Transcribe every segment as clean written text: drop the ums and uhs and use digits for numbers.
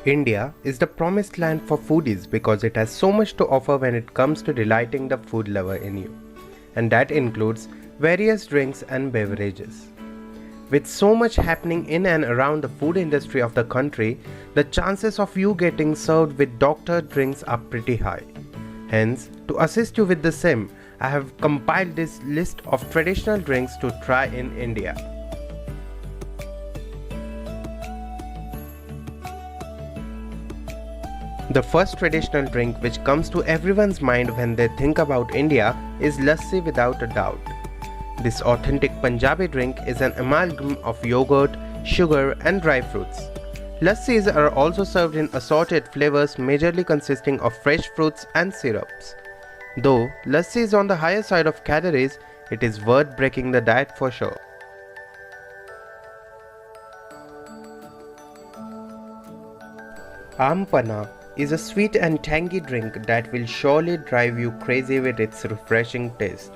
India is the promised land for foodies because it has so much to offer when it comes to delighting the food lover in you. And that includes various drinks and beverages. With so much happening in and around the food industry of the country, the chances of you getting served with doctored drinks are pretty high. Hence, to assist you with the same, I have compiled this list of traditional drinks to try in India. The first traditional drink which comes to everyone's mind when they think about India is lassi without a doubt. This authentic Punjabi drink is an amalgam of yogurt, sugar and dry fruits. Lassis are also served in assorted flavors majorly consisting of fresh fruits and syrups. Though lassi is on the higher side of calories, it is worth breaking the diet for sure. Aam Panna is a sweet and tangy drink that will surely drive you crazy with its refreshing taste.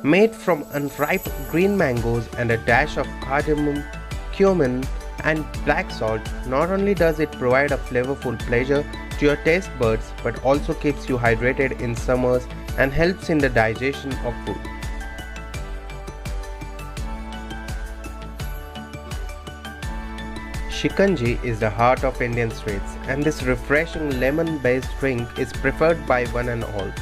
Made from unripe green mangoes and a dash of cardamom, cumin and black salt, not only does it provide a flavorful pleasure to your taste buds but also keeps you hydrated in summers and helps in the digestion of food. Shikanji is the heart of Indian sweets, and this refreshing lemon-based drink is preferred by one and all.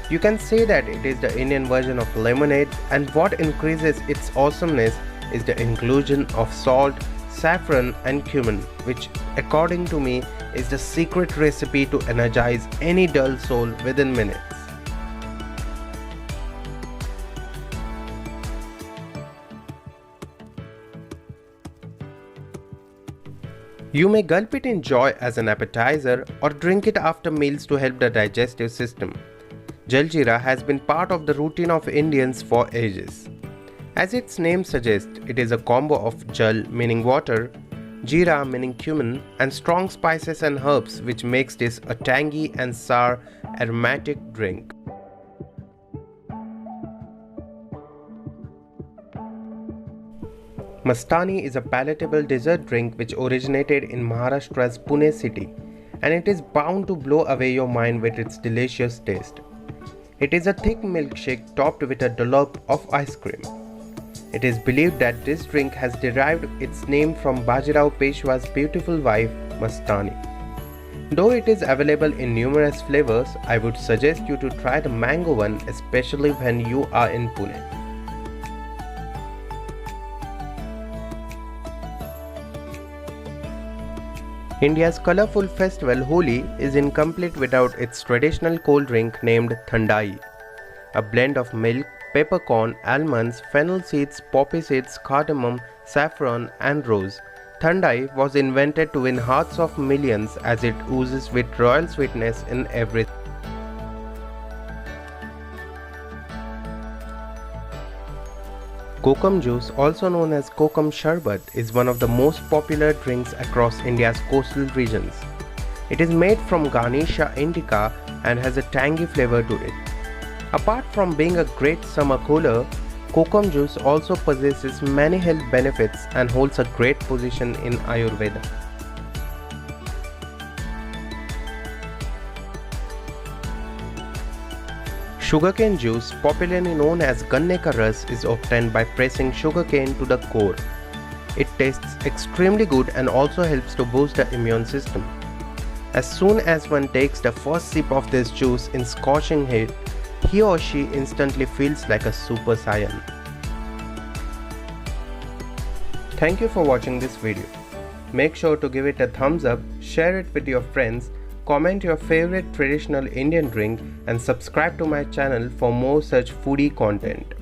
You can say that it is the Indian version of lemonade, and what increases its awesomeness is the inclusion of salt, saffron and cumin, which according to me is the secret recipe to energize any dull soul within minutes. You may gulp it in joy as an appetizer or drink it after meals to help the digestive system. Jaljeera has been part of the routine of Indians for ages. As its name suggests, it is a combo of jal meaning water, jeera meaning cumin and strong spices and herbs which makes this a tangy and sour aromatic drink. Mastani is a palatable dessert drink which originated in Maharashtra's Pune city, and it is bound to blow away your mind with its delicious taste. It is a thick milkshake topped with a dollop of ice cream. It is believed that this drink has derived its name from Bajirao Peshwa's beautiful wife Mastani. Though it is available in numerous flavors, I would suggest you to try the mango one, especially when you are in Pune. India's colourful festival Holi is incomplete without its traditional cold drink named Thandai, a blend of milk, peppercorn, almonds, fennel seeds, poppy seeds, cardamom, saffron and rose. Thandai was invented to win hearts of millions as it oozes with royal sweetness in everything. Kokum juice, also known as Kokum Sharbat, is one of the most popular drinks across India's coastal regions. It is made from Ganesha indica and has a tangy flavor to it. Apart from being a great summer cooler, Kokum juice also possesses many health benefits and holds a great position in Ayurveda. Sugarcane juice, popularly known as Ganne ka Ras, is obtained by pressing sugarcane to the core. It tastes extremely good and also helps to boost the immune system. As soon as one takes the first sip of this juice in scorching heat, he or she instantly feels like a super saiyan. Thank you for watching this video. Make sure to give it a thumbs up, share it with your friends, comment your favorite traditional Indian drink and subscribe to my channel for more such foodie content.